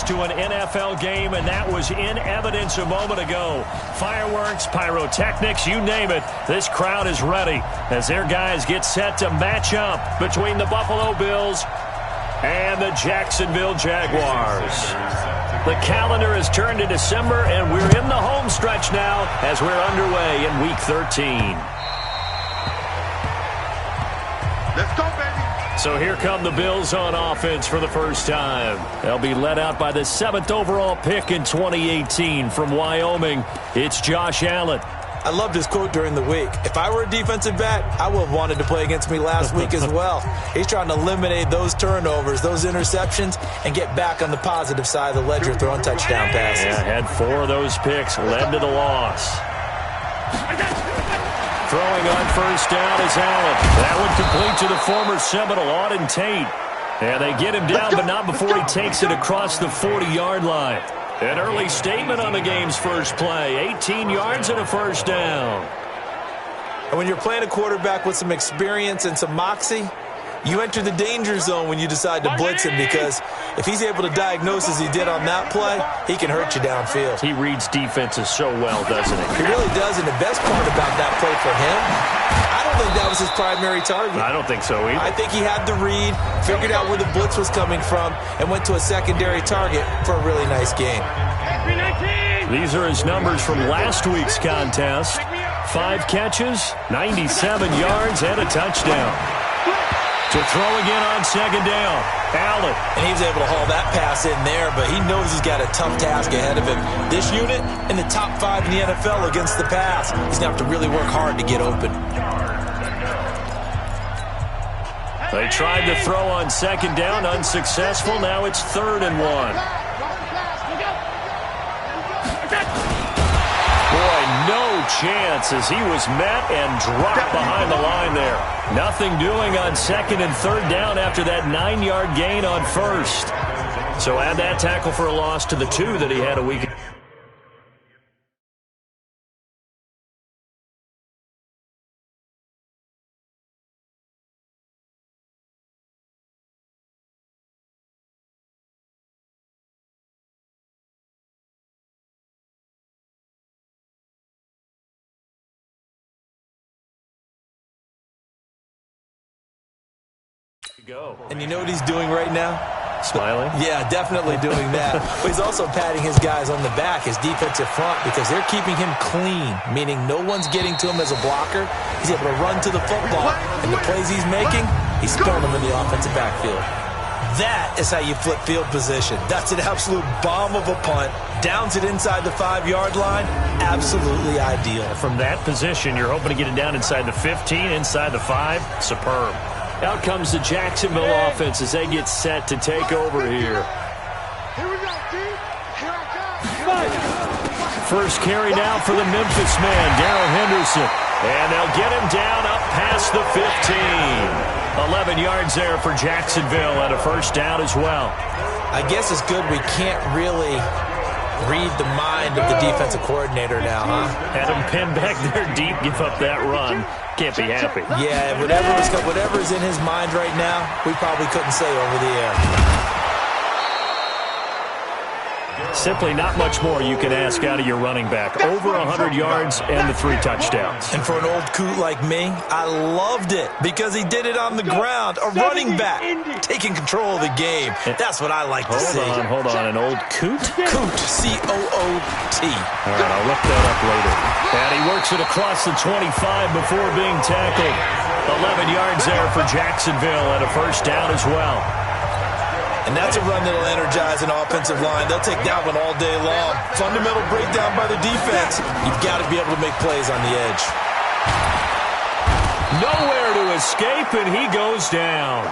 to an NFL game, and that was in evidence a moment ago. Fireworks, pyrotechnics, you name it. This crowd is ready as their guys get set to match up between the Buffalo Bills and the Jacksonville Jaguars. The calendar has turned to December, and we're in the home stretch now as we're underway in Week 13. Let's go, baby. So here come the Bills on offense for the first time. They'll be led out by the 7th overall pick in 2018 from Wyoming. It's Josh Allen. I loved his quote during the week. If I were a defensive back, I would have wanted to play against me last week as well. He's trying to eliminate those turnovers, those interceptions, and get back on the positive side of the ledger throwing touchdown passes. Yeah, had 4 of those picks, led to the loss. Throwing on first down is Allen. That would complete to the former Seminole, Auden Tate. And they get him down, but not before he takes it across the 40-yard line. An early statement on the game's first play. 18 yards and a first down. And when you're playing a quarterback with some experience and some moxie, you enter the danger zone when you decide to blitz him, because if he's able to diagnose as he did on that play, he can hurt you downfield. He reads defenses so well, doesn't he? He really does, and the best part about that play for him, I don't think that was his primary target. I don't think so either. I think he had the read, figured out where the blitz was coming from, and went to a secondary target for a really nice gain. These are his numbers from last week's contest. 5 catches, 97 yards, and a touchdown. To throw again on second down, Allen. And he was able to haul that pass in there, but he knows he's got a tough task ahead of him. This unit in the top 5 in the NFL against the pass. He's going to have to really work hard to get open. They tried to throw on second down, unsuccessful. Now it's 3rd and 1. Boy, no chance as he was met and dropped behind the line there. Nothing doing on 2nd and 3rd down after that 9-yard gain on 1st. So add that tackle for a loss to the 2 that he had a week ago. Go. And you know what he's doing right now? Smiling? Yeah, definitely doing that. But he's also patting his guys on the back, his defensive front, because they're keeping him clean, meaning no one's getting to him as a blocker. He's able to run to the football, and the plays he's making, he's spilling them in the offensive backfield. That is how you flip field position. That's an absolute bomb of a punt. Downs it inside the 5-yard line. Absolutely ideal. From that position, you're hoping to get it down inside the 15, inside the 5. Superb. Out comes the Jacksonville offense as they get set to take over here. Here we go, team. Here I come. First carry now for the Memphis man, Darrell Henderson. And they'll get him down up past the 15. 11 yards there for Jacksonville and a first down as well. I guess it's good we can't really read the mind of the defensive coordinator now, huh? Had him pinned back there deep, give up that run. Can't be happy. Yeah, whatever is in his mind right now, we probably couldn't say over the air. Simply not much more you can ask out of your running back. Over 100 yards and the 3 touchdowns. And for an old coot like me, I loved it because he did it on the ground. A running back taking control of the game. That's what I like to see. Hold on. An old coot? Coot, C-O-O-T. All right, I'll look that up later. And he works it across the 25 before being tackled. 11 yards there for Jacksonville and a first down as well. And that's a run that'll energize an offensive line. They'll take that one all day long. Fundamental breakdown by the defense. You've got to be able to make plays on the edge. Nowhere to escape, and he goes down.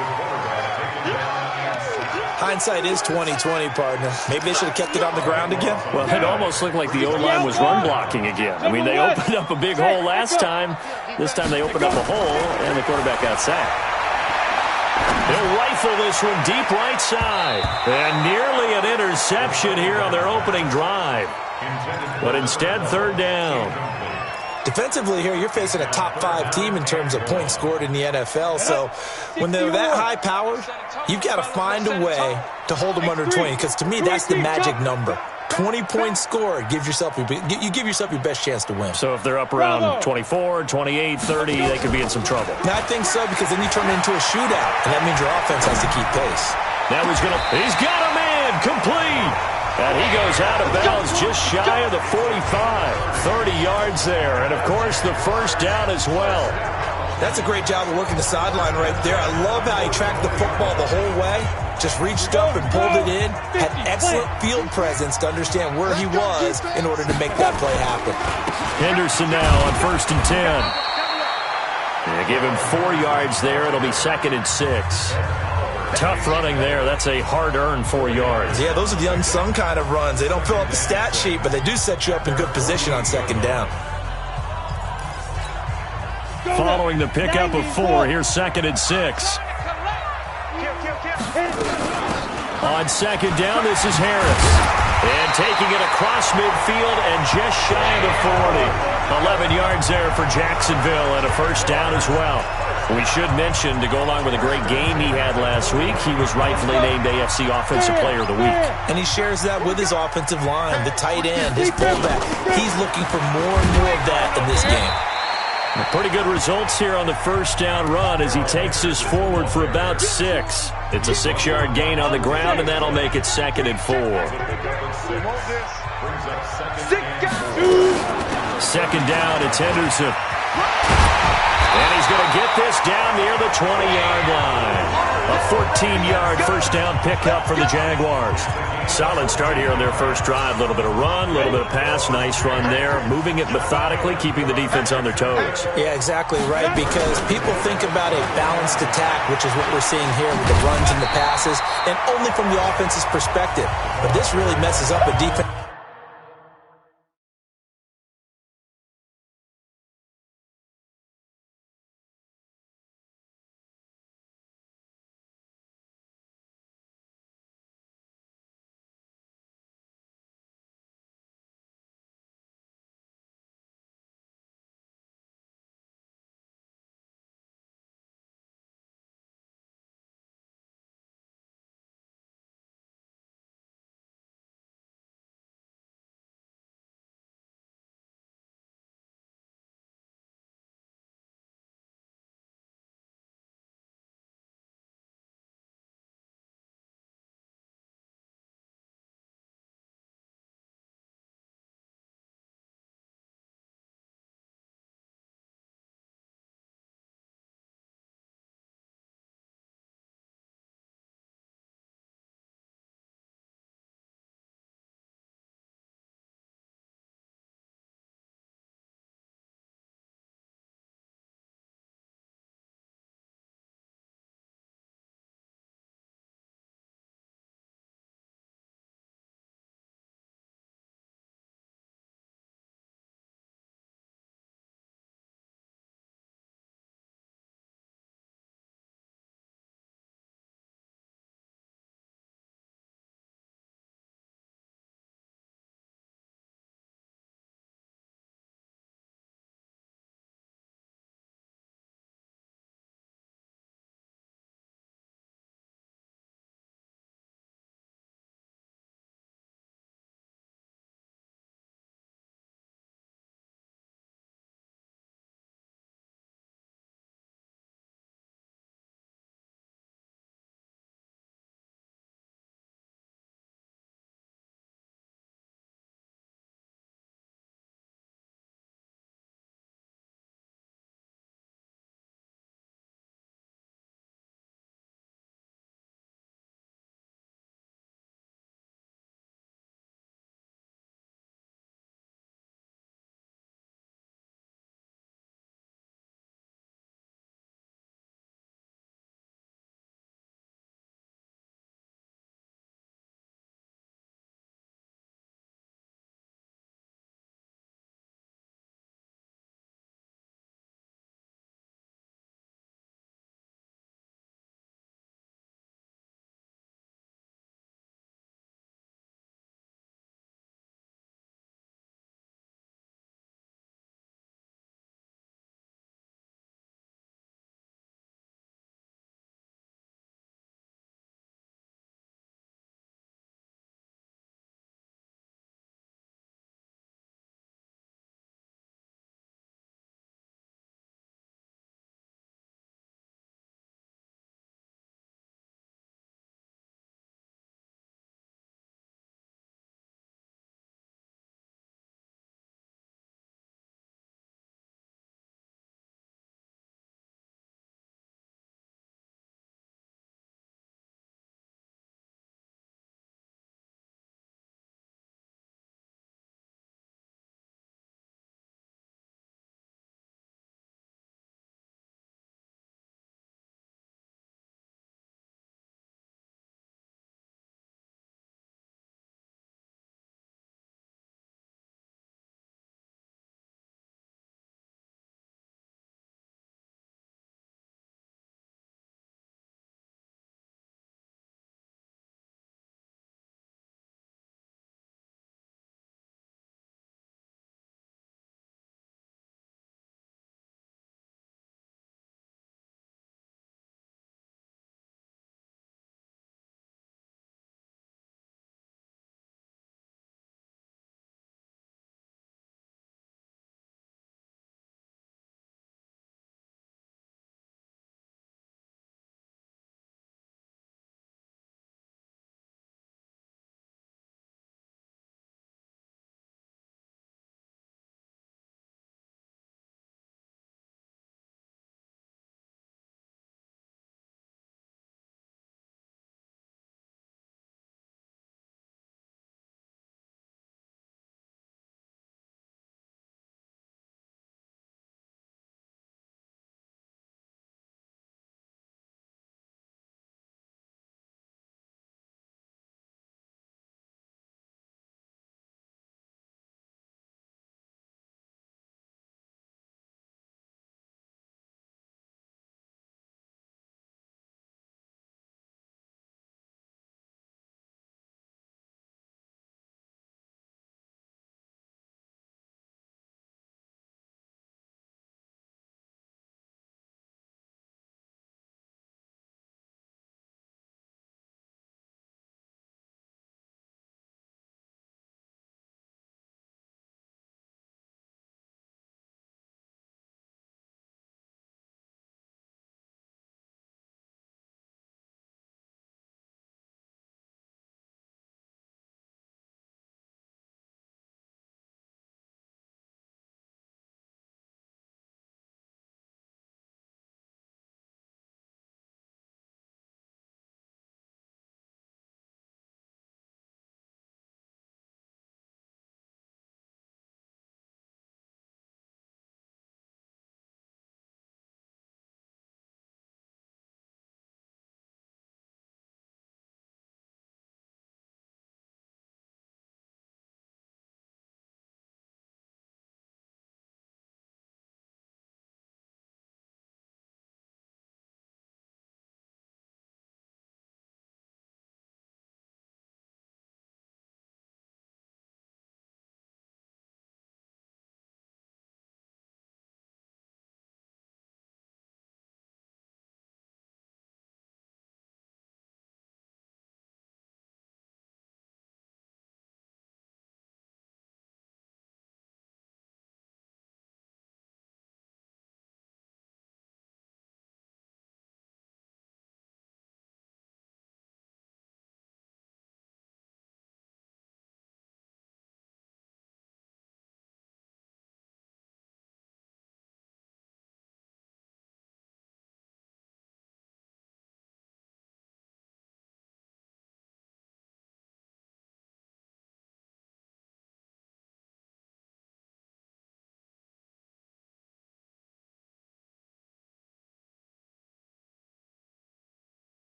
Hindsight is 20/20, partner. Maybe they should have kept it on the ground again. Well, it almost looked like the O-line was run blocking again. I mean, they opened up a big hole last time. This time they opened up a hole, and the quarterback got sacked. They'll rifle this one deep right side. And nearly an interception here on their opening drive. But instead, 3rd down. Defensively here, you're facing a top 5 team in terms of points scored in the NFL. So when they're that high powered, you've got to find a way to hold them under 20, because to me, that's the magic number. 20 points scored, you give yourself your best chance to win. So if they're up around 24, 28, 30, they could be in some trouble. I think so, because then you turn it into a shootout, and that means your offense has to keep pace. Now he's got a man, complete. And he goes out of bounds just shy of the 45. 30 yards there. And, of course, the first down as well. That's a great job of working the sideline right there. I love how he tracked the football the whole way. Just reached up and pulled it in. Had excellent field presence to understand where he was in order to make that play happen. Henderson now on 1st and 10. They give him 4 yards there. It'll be 2nd and 6. Tough running there. That's a hard-earned 4 yards. Yeah, those are the unsung kind of runs. They don't fill up the stat sheet, but they do set you up in good position on 2nd down. Following the pickup of 4, here's 2nd and 6. On 2nd down, this is Harris. And taking it across midfield and just shy of the 40. 11 yards there for Jacksonville and a first down as well. We should mention, to go along with a great game he had last week, he was rightfully named AFC Offensive Player of the Week. And he shares that with his offensive line, the tight end, his fullback. He's looking for more and more of that in this game. Pretty good results here on the first down run as he takes us forward for about 6. It's a 6-yard gain on the ground, and that'll make it 2nd and 4. 2nd down, it's Henderson. And he's going to get this down near the 20-yard line. A 14-yard first down pickup for the Jaguars. Solid start here on their first drive. A little bit of run, a little bit of pass. Nice run there. Moving it methodically, keeping the defense on their toes. Yeah, exactly right, because people think about a balanced attack, which is what we're seeing here with the runs and the passes, and only from the offense's perspective. But this really messes up a defense.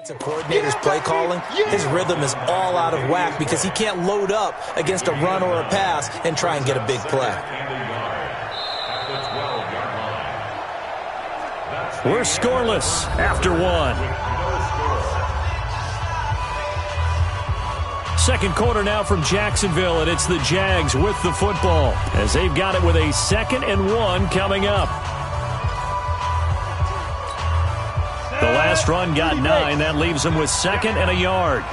It's a coordinator's play calling. His rhythm is all out of whack because he can't load up against a run or a pass and try and get a big play. We're scoreless after one. Second quarter now from Jacksonville, and it's the Jags with the football as they've got it with a 2nd and 1 coming up. The last run got 9. That leaves them with 2nd and a yard.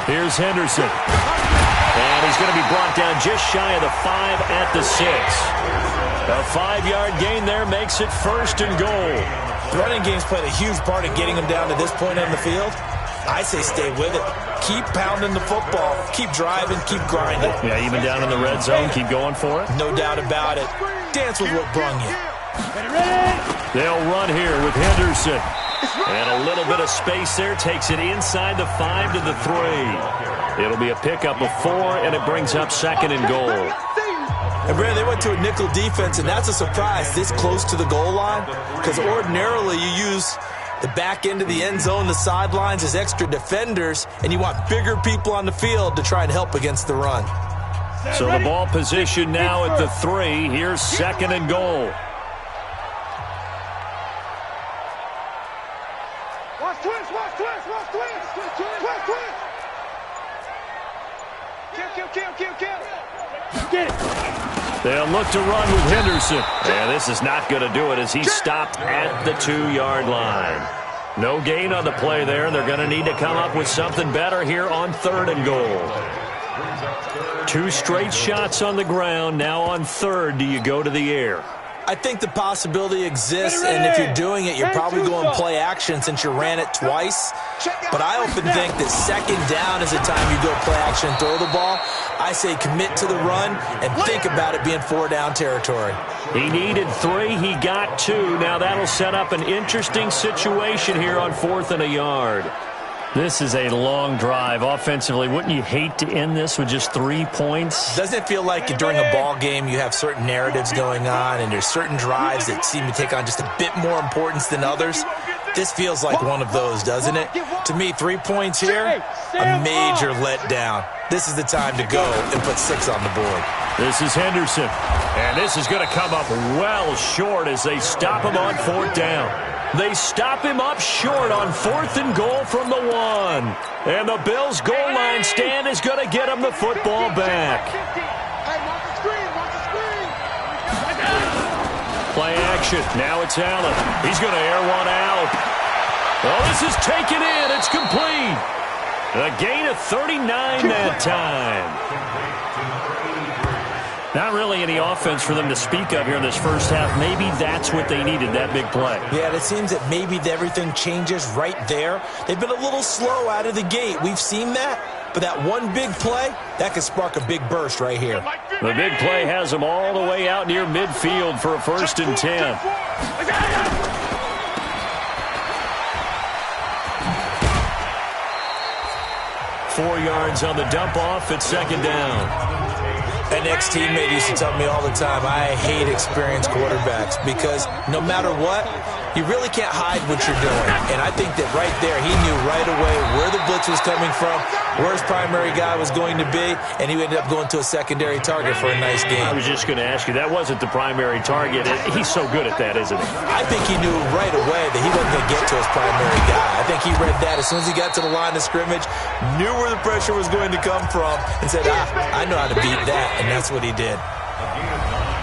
Here's Henderson. And he's going to be brought down just shy of the 5 at the 6. A 5-yard gain there makes it 1st and goal. The running game's played a huge part in getting them down to this point on the field. I say stay with it. Keep pounding the football. Keep driving. Keep grinding. Yeah, even down in the red zone, keep going for it. No doubt about it. Dance with what brung you. They'll run here with Henderson. And a little bit of space there. Takes it inside the 5 to the 3. It'll be a pickup of 4, and it brings up 2nd and goal. And Brandon, they went to a nickel defense, and that's a surprise this close to the goal line. Because ordinarily you use the back end of the end zone, the sidelines as extra defenders, and you want bigger people on the field to try and help against the run. So the ball position now at the 3. Here's 2nd and goal. Watch twist, watch twist, watch twist, twist, twist. Kill. Get it. They'll look to run with Henderson. And this is not going to do it as he's stopped at the 2-yard line. No gain on the play there. They're going to need to come up with something better here on 3rd and goal. 2 straight shots on the ground. Now on 3rd, do you go to the air? I think the possibility exists, and if you're doing it, you're probably going play action since you ran it twice. But I often think that 2nd down is the time you go play action and throw the ball. I say commit to the run and think about it being 4-down territory. He needed 3. He got 2. Now that'll set up an interesting situation here on 4th and a yard. This is a long drive offensively. Wouldn't you hate to end this with just 3 points? Doesn't it feel like during a ball game you have certain narratives going on and there's certain drives that seem to take on just a bit more importance than others? This feels like one of those, doesn't it? To me, 3 points here, a major letdown. This is the time to go and put 6 on the board. This is Henderson. And this is going to come up well short as they stop him on 4th down. They stop him up short on 4th and goal from the 1. And the Bills' goal line stand is going to get him the football back. Play action. Now it's Allen. He's going to air one out. Oh, this is taken in. It's complete. A gain of 39 that time. Not really any offense for them to speak of here in this first half. Maybe that's what they needed, that big play. Yeah, it seems that maybe everything changes right there. They've been a little slow out of the gate. We've seen that. But that one big play, that could spark a big burst right here. The big play has them all the way out near midfield for a 1st and 10. 4 yards on the dump off at 2nd down. An ex-teammate used to tell me all the time, I hate experienced quarterbacks because no matter what, you really can't hide what you're doing. And I think that right there, he knew right away where the blitz was coming from, where his primary guy was going to be, and he ended up going to a secondary target for a nice game. I was just going to ask you, that wasn't the primary target. He's so good at that, isn't he? I think he knew right away that he wasn't going to get to his primary guy. I think he read that as soon as he got to the line of scrimmage, knew where the pressure was going to come from, and said, I know how to beat that, and that's what he did.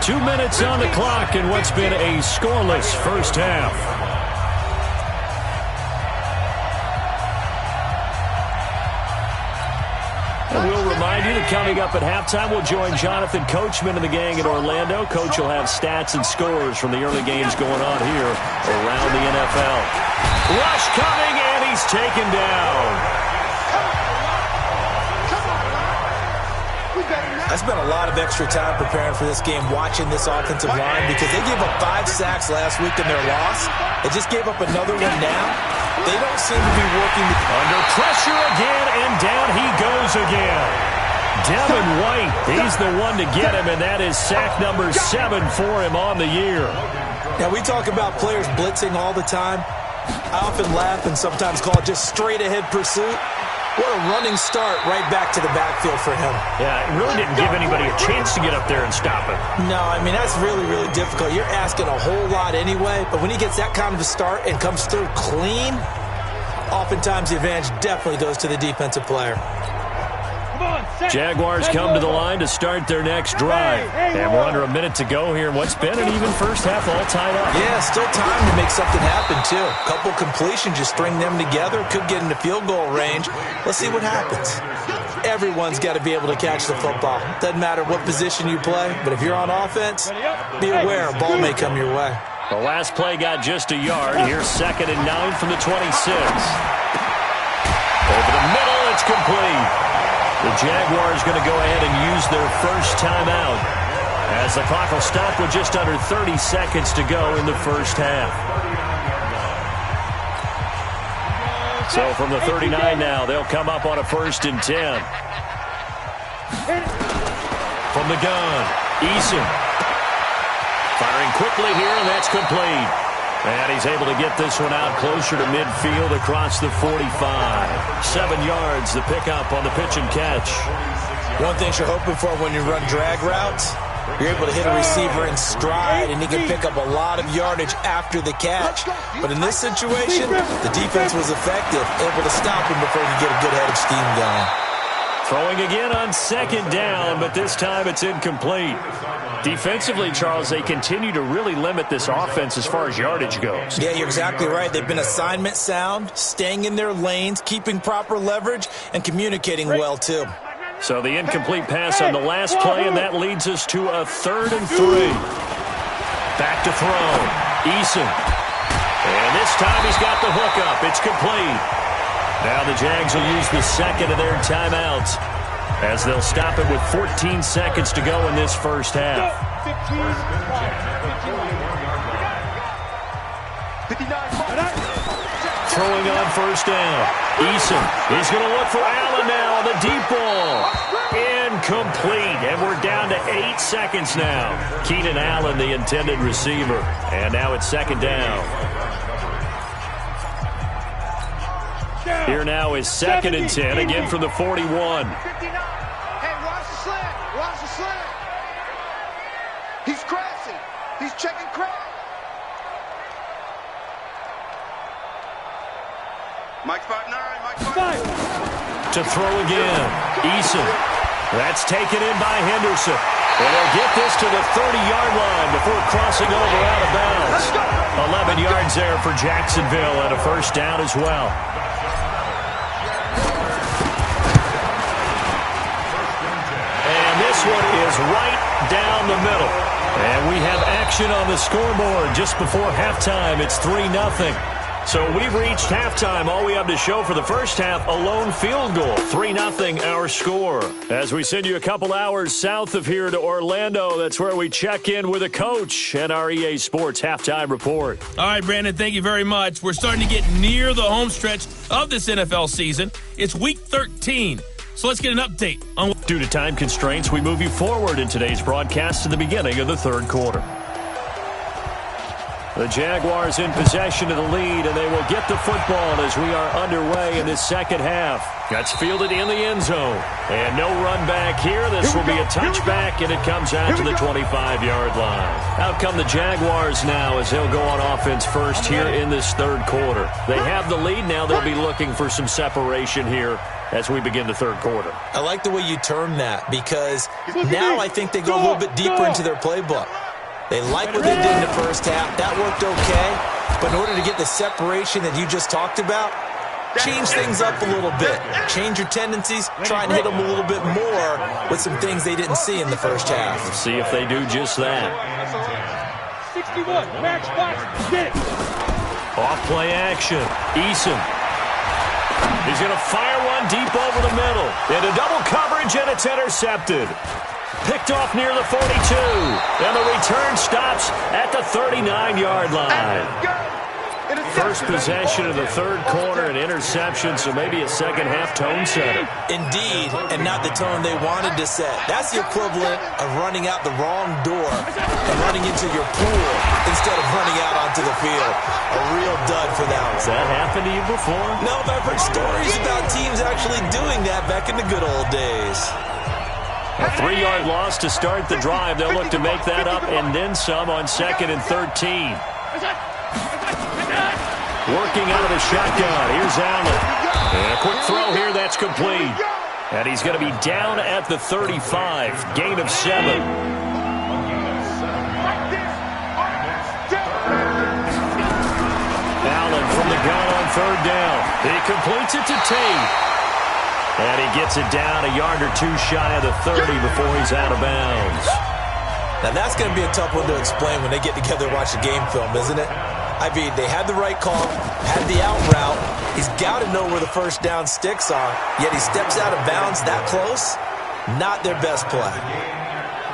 2 minutes on the clock in what's been a scoreless first half. And we'll remind you that coming up at halftime, we'll join Jonathan Coachman and the gang in Orlando. Coach will have stats and scores from the early games going on here around the NFL. Rush coming, and he's taken down. I spent a lot of extra time preparing for this game, watching this offensive line, because they gave up 5 sacks last week in their loss. They just gave up another one now. They don't seem to be working. Under pressure again, and down he goes again. Devin White, he's the one to get him, and that is sack number 7 for him on the year. Now, we talk about players blitzing all the time. I often laugh and sometimes call it just straight-ahead pursuit. What a running start right back to the backfield for him. Yeah, it really didn't give anybody a chance to get up there and stop him. No, I mean, that's really, really difficult. You're asking a whole lot anyway, but when he gets that kind of a start and comes through clean, oftentimes the advantage definitely goes to the defensive player. Jaguars come to the line to start their next drive. And we're under a minute to go here in what's been an even first half, all tied up. Yeah, still time to make something happen, too. A couple completions, just string them together. Could get into field goal range. Let's see what happens. Everyone's got to be able to catch the football. Doesn't matter what position you play, but if you're on offense, be aware a ball may come your way. The last play got just a yard. Here's 2nd and 9 from the 26. Over the middle, it's complete. The Jaguars going to go ahead and use their first timeout as the clock will stop with just under 30 seconds to go in the first half. So from the 39 now, they'll come up on a 1st and 10. From the gun, Eason. Firing quickly here, and that's complete. And he's able to get this one out closer to midfield across the 45. 7 yards, the pickup on the pitch and catch. One thing you're hoping for when you run drag routes, you're able to hit a receiver in stride, and he can pick up a lot of yardage after the catch. But in this situation, the defense was effective, able to stop him before he could get a good head of steam going. Throwing again on 2nd down, but this time it's incomplete. Defensively, Charles, they continue to really limit this offense as far as yardage goes. Yeah, you're exactly right. They've been assignment sound, staying in their lanes, keeping proper leverage, and communicating well, too. So the incomplete pass on the last play, and that leads us to a 3rd and 3. Back to throw. Eason. And this time he's got the hook up. It's complete. Now the Jags will use the 2nd of their timeouts as they'll stop it with 14 seconds to go in this first half. Throwing on 1st down. Eason. He's going to look for Allen now on the deep ball. Incomplete. And we're down to 8 seconds now. Keenan Allen, the intended receiver. And now it's 2nd down. Here now is 2nd and 10, again from the 41. Hey, watch the slant. Watch the slant. He's crashing. He's checking crash. Mike 5'9", Mike 5'9". To throw again. Eason. That's taken in by Henderson. And they'll get this to the 30-yard line before crossing over out of bounds. 11 yards there for Jacksonville and a 1st down as well. This one is right down the middle. And we have action on the scoreboard just before halftime. It's 3-0. So we've reached halftime. All we have to show for the first half, a lone field goal. 3-0 our score. As we send you a couple hours south of here to Orlando, that's where we check in with a coach and our EA Sports halftime report. All right, Brandon, thank you very much. We're starting to get near the home stretch of this NFL season. It's Week 13. So let's get an update on. Due to time constraints, we move you forward in today's broadcast to the beginning of the 3rd quarter. The Jaguars in possession of the lead, and they will get the football as we are underway in this 2nd half. That's fielded in the end zone. And no run back here. This will be a touchback, and it comes out to the 25-yard line. Out come the Jaguars now as they'll go on offense first here in this 3rd quarter. They have the lead now. They'll be looking for some separation here as we begin the 3rd quarter. I like the way you term that because now I think they go a little bit deeper into their playbook. They like what they did in the first half. That worked okay. But in order to get the separation that you just talked about, change things up a little bit. Change your tendencies. Try and hit them a little bit more with some things they didn't see in the first half. Let's see if they do just that. 61, match box, get it. Off play action. Eason. He's going to fire one deep over the middle. Into double coverage, and it's intercepted. Picked off near the 42. And the return stops at the 39-yard line. First possession of the 3rd quarter, an interception, so maybe a second-half tone setter. Indeed, and not the tone they wanted to set. That's the equivalent of running out the wrong door and running into your pool instead of running out onto the field. A real dud for that one. Has that happened to you before? No, but I've heard stories about teams actually doing that back in the good old days. A 3-yard loss to start the drive. They'll look to make that up and then some on 2nd and 13. Working out of the shotgun. Here's Allen. And a quick throw here. That's complete. And he's going to be down at the 35. Gain of 7. Allen from the gun on 3rd down. He completes it to Tate. And he gets it down a yard or 2 shy of the 30 before he's out of bounds. Now that's going to be a tough one to explain when they get together and watch the game film, isn't it? I mean, they had the right call, had the out route. He's got to know where the first down sticks are, yet he steps out of bounds that close. Not their best play.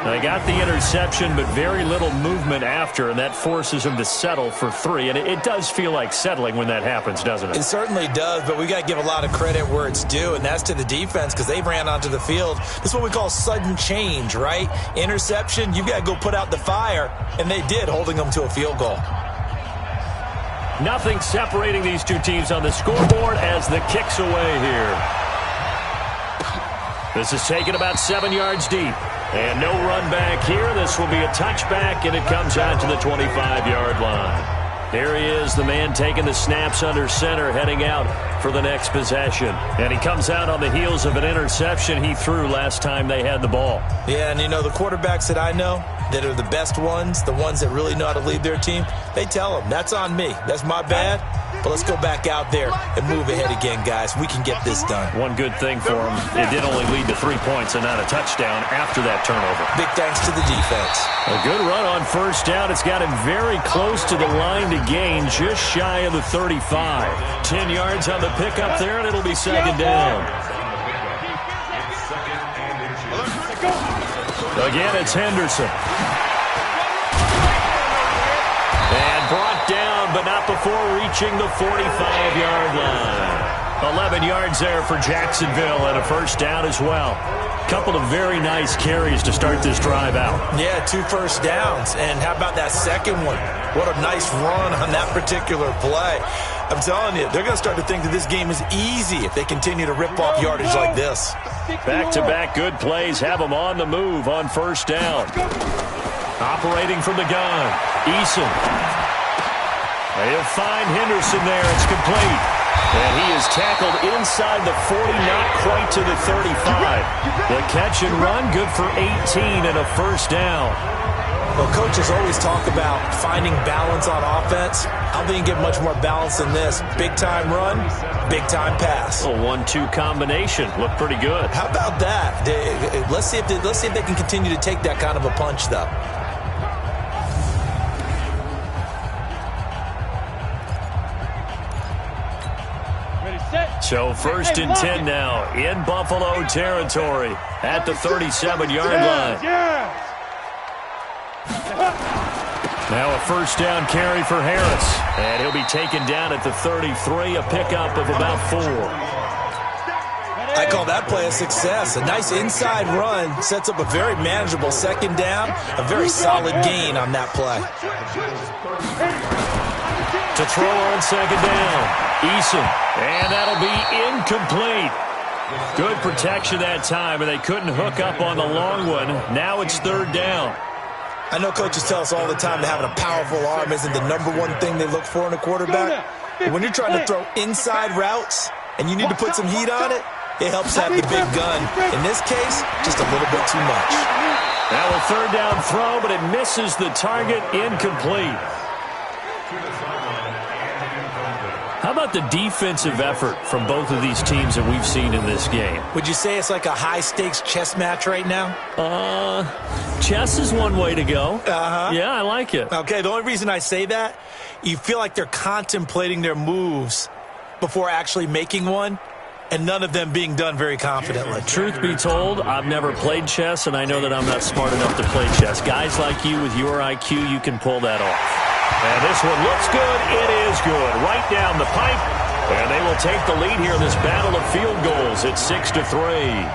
They got the interception, but very little movement after, and that forces him to settle for 3. And it does feel like settling when that happens, doesn't it? It certainly does, but we got to give a lot of credit where it's due, and that's to the defense because they ran onto the field. This is what we call sudden change, right? Interception, you've got to go put out the fire, and they did, holding them to a field goal. Nothing separating these two teams on the scoreboard as the kick's away here. This is taken about 7 yards deep. And no run back here. This will be a touchback, and it comes out to the 25-yard line. Here he is, the man taking the snaps under center, heading out for the next possession. And he comes out on the heels of an interception he threw last time they had the ball. Yeah, and you know, the quarterbacks that I know that are the best ones, the ones that really know how to lead their team, they tell them, that's on me. That's my bad. But let's go back out there and move ahead again, guys. We can get this done. One good thing for him, it did only lead to 3 points and not a touchdown after that turnover. Big thanks to the defense. A good run on 1st down. It's got him very close to the line to gain, just shy of the 35. 10 yards on the pickup there, and it'll be 2nd down. Again, it's Henderson. And brought down, but not before reaching the 45-yard line. 11 yards there for Jacksonville and a 1st down as well. Couple of very nice carries to start this drive out. Yeah, 2 first downs. And how about that second one? What a nice run on that particular play. I'm telling you, they're going to start to think that this game is easy if they continue to rip off yardage like this. Back-to-back good plays have them on the move on 1st down. Operating from the gun, Eason. He'll find Henderson there. It's complete. And he is tackled inside the 40, not quite to the 35. The catch and run, good for 18 and a 1st down. Well, coaches always talk about finding balance on offense. I don't think you get much more balance than this. Big-time run, big-time pass. A 1-2 combination. Looked pretty good. How about that? Let's see if they can continue to take that kind of a punch, though. So 1st and 10 now in Buffalo territory at the 37-yard line. Now a 1st down carry for Harris. And he'll be taken down at the 33, a pickup of about 4. I call that play a success. A nice inside run sets up a very manageable 2nd down, a very solid gain on that play. To throw on 2nd down, Eason, and that'll be incomplete. Good protection that time, and they couldn't hook up on the long one. Now it's 3rd down. I know coaches tell us all the time that having a powerful arm isn't the #1 thing they look for in a quarterback. But when you're trying to throw inside routes and you need to put some heat on it, it helps have the big gun. In this case, just a little bit too much. Now a 3rd down throw, but it misses the target, incomplete. How about the defensive effort from both of these teams that we've seen in this game? Would you say it's like a high-stakes chess match right now? Chess is one way to go. Uh-huh. Yeah, I like it. Okay, the only reason I say that, you feel like they're contemplating their moves before actually making one, and none of them being done very confidently. Truth be told, I've never played chess, and I know that I'm not smart enough to play chess. Guys like you with your IQ, you can pull that off. And this one looks good. It is good. Right down the pipe. And they will take the lead here in this battle of field goals at 6-3.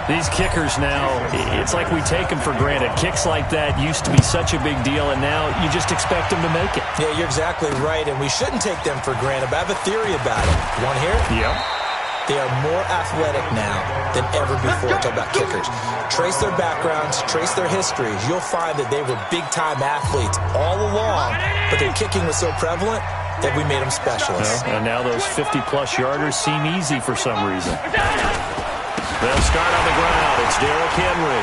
These kickers now, it's like we take them for granted. Kicks like that used to be such a big deal, and now you just expect them to make it. Yeah, you're exactly right, and we shouldn't take them for granted, but I have a theory about it. You want to hear it? Yeah. They are more athletic now than ever before. Talk about kickers. Trace their backgrounds, trace their histories. You'll find that they were big-time athletes all along, but their kicking was so prevalent that we made them specialists. Well, and now those 50-plus yarders seem easy for some reason. They'll start on the ground. It's Derrick Henry.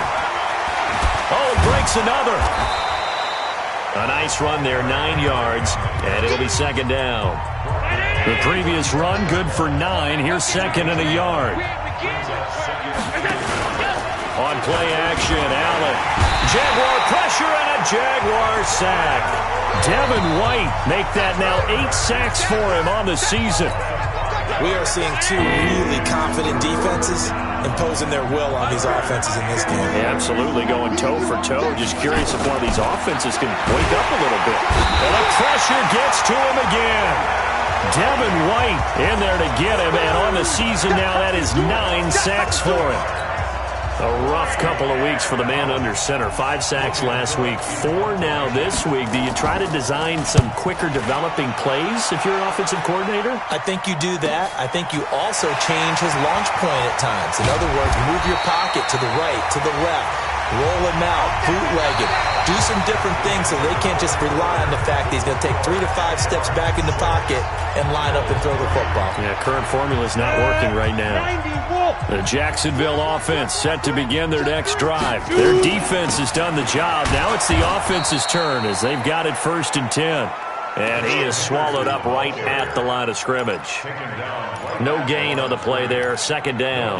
Oh, it breaks another. A nice run there, 9 yards, and it'll be second down. The previous run, good for 9. Here's second and a yard. On play action, Allen. Jaguar pressure and a Jaguar sack. Devin White make that now 8 sacks for him on the season. We are seeing two really confident defenses imposing their will on these offenses in this game. Yeah, absolutely, going toe for toe. Just curious if one of these offenses can wake up a little bit. And the pressure gets to him again. Devin White in there to get him, and on the season now, that is 9 sacks for him. A rough couple of weeks for the man under center. 5 sacks last week, 4 now this week. Do you try to design some quicker developing plays if you're an offensive coordinator? I think you do that. I think you also change his launch point at times. In other words, move your pocket to the right, to the left, roll him out, bootleg it. Do some different things so they can't just rely on the fact that he's going to take 3 to 5 steps back in the pocket and line up and throw the football. Yeah, current formula is not working right now. The Jacksonville offense set to begin their next drive. Their defense has done the job. Now it's the offense's turn as they've got it 1st and 10. And he is swallowed up right at the line of scrimmage. No gain on the play there, second down.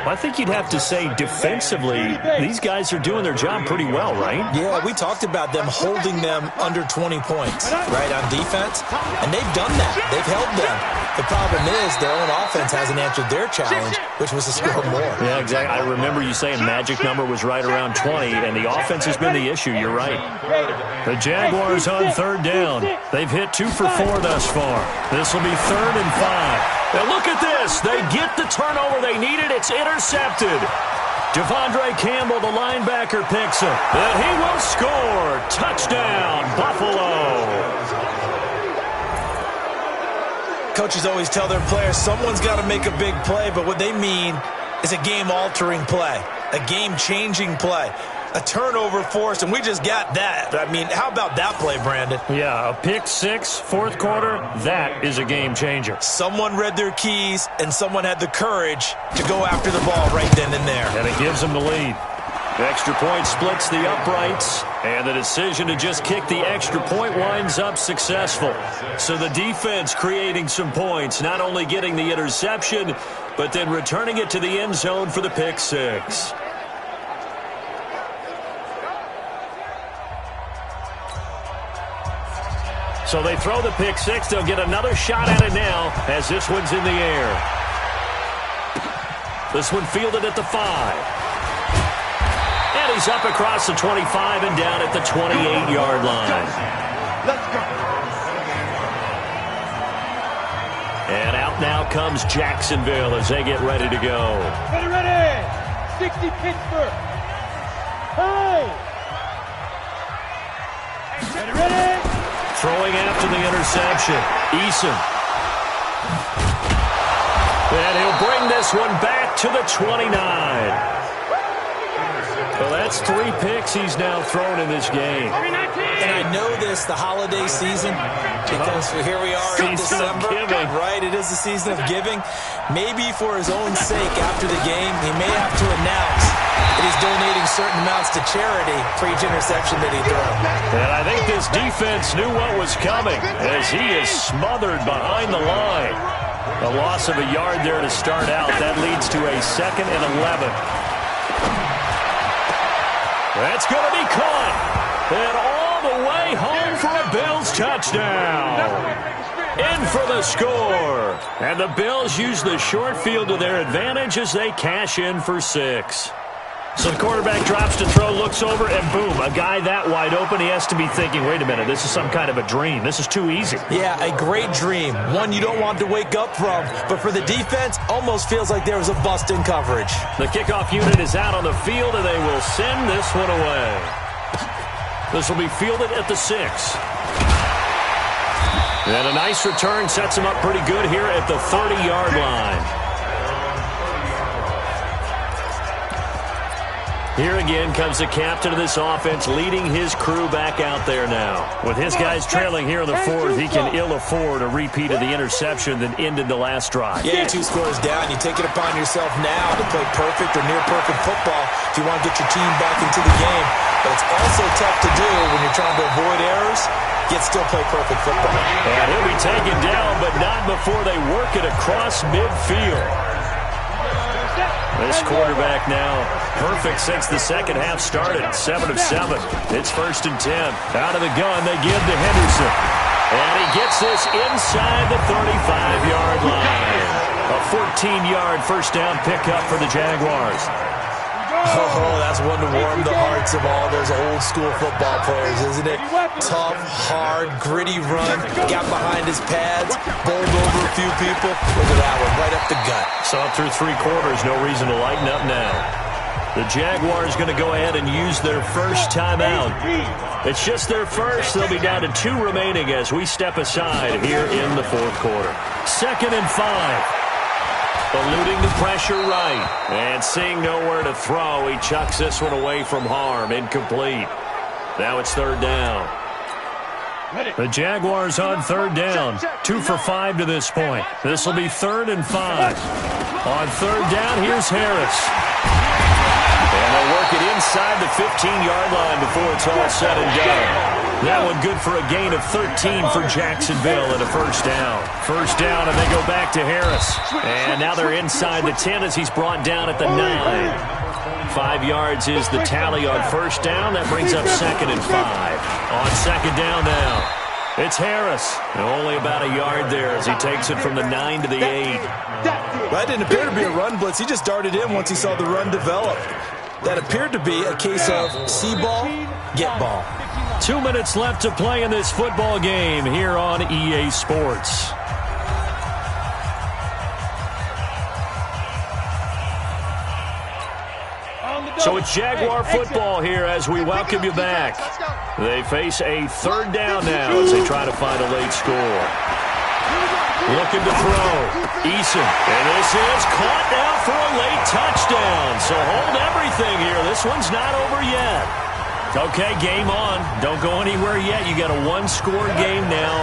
I think you'd have to say defensively, these guys are doing their job pretty well, right? Yeah, we talked about them holding them under 20 points, right, on defense. And they've done that. They've held them. The problem is their own offense hasn't answered their challenge, which was to score more. Yeah, exactly. I remember you saying magic number was right around 20, and the offense has been the issue. You're right. The Jaguars on 3rd down. They've hit 2 for 4 thus far. This will be 3rd and 5. Now look at this. They get the turnover they needed. It's intercepted. Devondre Campbell, the linebacker, picks it. And he will score. Touchdown, Buffalo. Coaches always tell their players someone's got to make a big play, but what they mean is a game-altering play, a game-changing play, a turnover force, and we just got that. I mean, how about that play, Brandon? Yeah, a pick 6, 4th quarter, that is a game changer. Someone read their keys, and someone had the courage to go after the ball right then and there. And it gives them the lead. The extra point splits the uprights, and the decision to just kick the extra point winds up successful. So the defense creating some points, not only getting the interception, but then returning it to the end zone for the pick 6. So they throw the pick 6. They'll get another shot at it now as this one's in the air. This one fielded at the 5. And he's up across the 25 and down at the 28-yard line. Let's go. And out now comes Jacksonville as they get ready to go. Ready. 60 Pittsburgh. Hey. Ready. Throwing after the interception. Eason. And he'll bring this one back to the 29. Well, that's 3 picks he's now thrown in this game. And I know this, the holiday season, because here we are in December, right? It is the season of giving. Maybe for his own sake after the game, he may have to announce that he's donating certain amounts to charity for each interception that he threw. And I think this defense knew what was coming as he is smothered behind the line. A loss of a yard there to start out. That leads to a 2nd and 11. That's going to be caught. And all the way home for a Bills touchdown. In for the score. And the Bills use the short field to their advantage as they cash in for 6. So the quarterback drops to throw, looks over, and boom, a guy that wide open, he has to be thinking, wait a minute, this is some kind of a dream. This is too easy. Yeah, a great dream. One you don't want to wake up from. But for the defense, almost feels like there was a bust in coverage. The kickoff unit is out on the field, and they will send this one away. This will be fielded at the 6. And a nice return sets him up pretty good here at the 30-yard line. Here again comes the captain of this offense, leading his crew back out there now. With his guys trailing here in the 4th, he can ill afford a repeat of the interception that ended the last drive. Yeah, 2 scores down. You take it upon yourself now to play perfect or near-perfect football if you want to get your team back into the game. But it's also tough to do when you're trying to avoid errors, yet still play perfect football. And he'll be taken down, but not before they work it across midfield. This quarterback now perfect since the second half started. 7 of 7. It's 1st and 10. Out of the gun, they give to Henderson. And he gets this inside the 35-yard line. A 14-yard first down pickup for the Jaguars. Oh, that's one to warm the hearts of all those old-school football players, isn't it? Tough, hard, gritty run. Got behind his pads, bowled over a few people. Look at that one, right up the gut. Saw through 3 quarters, no reason to lighten up now. The Jaguars going to go ahead and use their first timeout. It's just their first. They'll be down to 2 remaining as we step aside here in the 4th quarter. 2nd and 5. Eluding the pressure right. And seeing nowhere to throw, he chucks this one away from harm. Incomplete. Now it's 3rd down. The Jaguars on 3rd down. 2 for 5 to this point. This will be 3rd and 5. On 3rd down, here's Harris. And they'll work it inside the 15-yard line before it's all said and done. That one good for a gain of 13 for Jacksonville and a first down. First down, and they go back to Harris. And now they're inside the 10 as he's brought down at the 9. 5 yards is the tally on first down. That brings up 2nd and 5. On 2nd down now, it's Harris. And only about a yard there as he takes it from the 9 to the 8. That didn't appear to be a run blitz. He just darted in once he saw the run develop. That appeared to be a case of see ball, get ball. 2 minutes left to play in this football game here on EA Sports. So it's Jaguar football here as we welcome you back. They face a 3rd down now as they try to find a late score. Looking to throw. Eason. And this is caught now for a late touchdown. So hold everything here. This one's not over yet. Okay, game on. Don't go anywhere yet. You got a 1-score game now.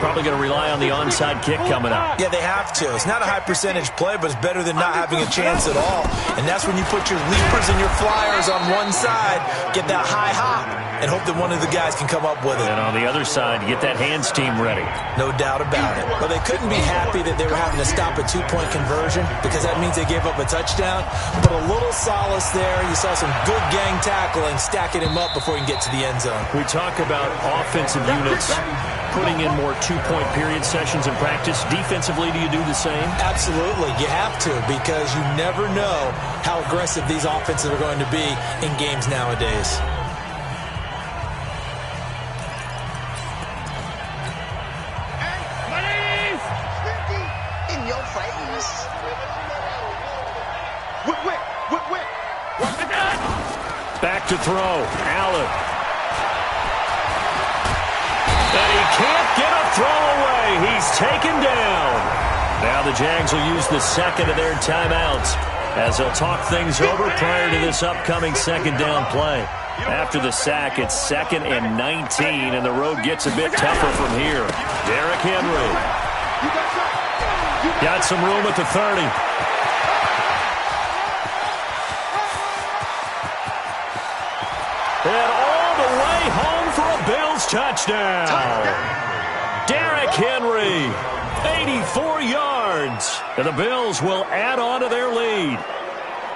Probably going to rely on the onside kick coming up. Yeah, they have to. It's not a high-percentage play, but it's better than not having a chance at all. And that's when you put your leapers and your flyers on one side, get that high hop, and hope that one of the guys can come up with it. And on the other side, get that hands team ready. No doubt about it. But they couldn't be happy that they were having to stop a 2-point conversion because that means they gave up a touchdown. But a little solace there. You saw some good gang tackling, stacking him up before he can get to the end zone. We talk about offensive units putting in more 2-point period sessions in practice. Defensively, do you do the same? Absolutely. You have to because you never know how aggressive these offenses are going to be in games nowadays. In your face. Whip. Back to throw. Allen. And he can't get a throw away. He's taken down. Now the Jags will use the 2nd of their timeouts as they'll talk things over prior to this upcoming 2nd down play. After the sack, it's 2nd and 19, and the road gets a bit tougher from here. Derrick Henry. Got some room at the 30. And all the way home for a Bills touchdown. Derrick Henry, 84 yards. And the Bills will add on to their lead.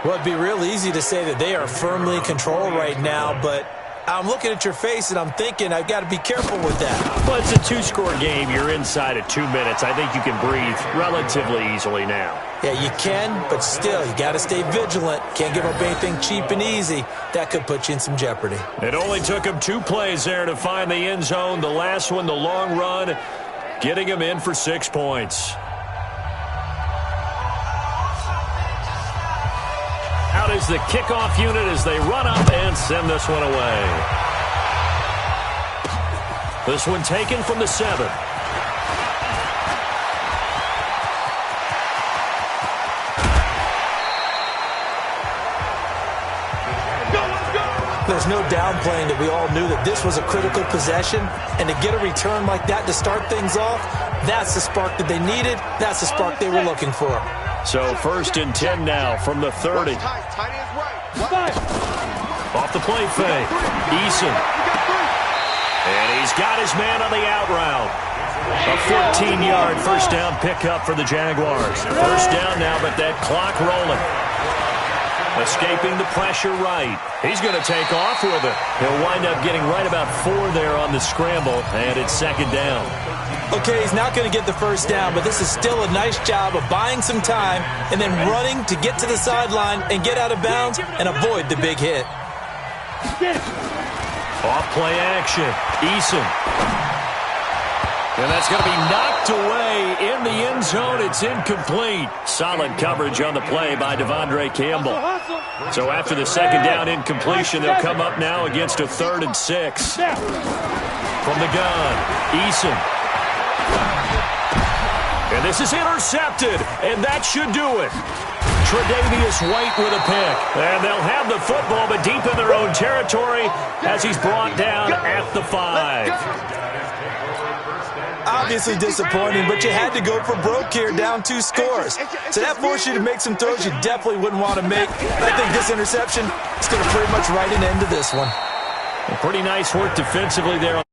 Well, it'd be real easy to say that they are firmly in control right now, but I'm looking at your face, and I'm thinking I've got to be careful with that. Well, it's a two-score game. You're inside at 2 minutes. I think you can breathe relatively easily now. Yeah, you can, but still, you got to stay vigilant. Can't give up anything cheap and easy. That could put you in some jeopardy. It only took him 2 plays there to find the end zone. The last one, the long run, getting him in for 6 points. Out is the kickoff unit as they run up and send this one away. This one taken from the 7. There's no downplaying that we all knew that this was a critical possession, and to get a return like that to start things off, that's the spark that they needed. That's the spark they were looking for. So 1st and 10 now from the 30. Off the play fake. Eason. And he's got his man on the out route. A 14-yard first down pickup for the Jaguars. First down now, but that clock rolling. Escaping the pressure right. He's going to take off with it. He'll wind up getting right about 4 there on the scramble, and it's 2nd down. Okay, he's not going to get the first down, but this is still a nice job of buying some time and then running to get to the sideline and get out of bounds and avoid the big hit. Off play action. Eason. And that's going to be knocked away in the end zone. It's incomplete. Solid coverage on the play by Devondre Campbell. So after the 2nd down incompletion, they'll come up now against a 3rd and 6. From the gun, Eason. And this is intercepted, and that should do it. Tre'Davious White with a pick. And they'll have the football, but deep in their own territory as he's brought down at the 5. Obviously disappointing, but you had to go for broke here, down 2 scores. So that forced you to make some throws you definitely wouldn't want to make. I think this interception is going to pretty much write an end to this one. Pretty nice work defensively there.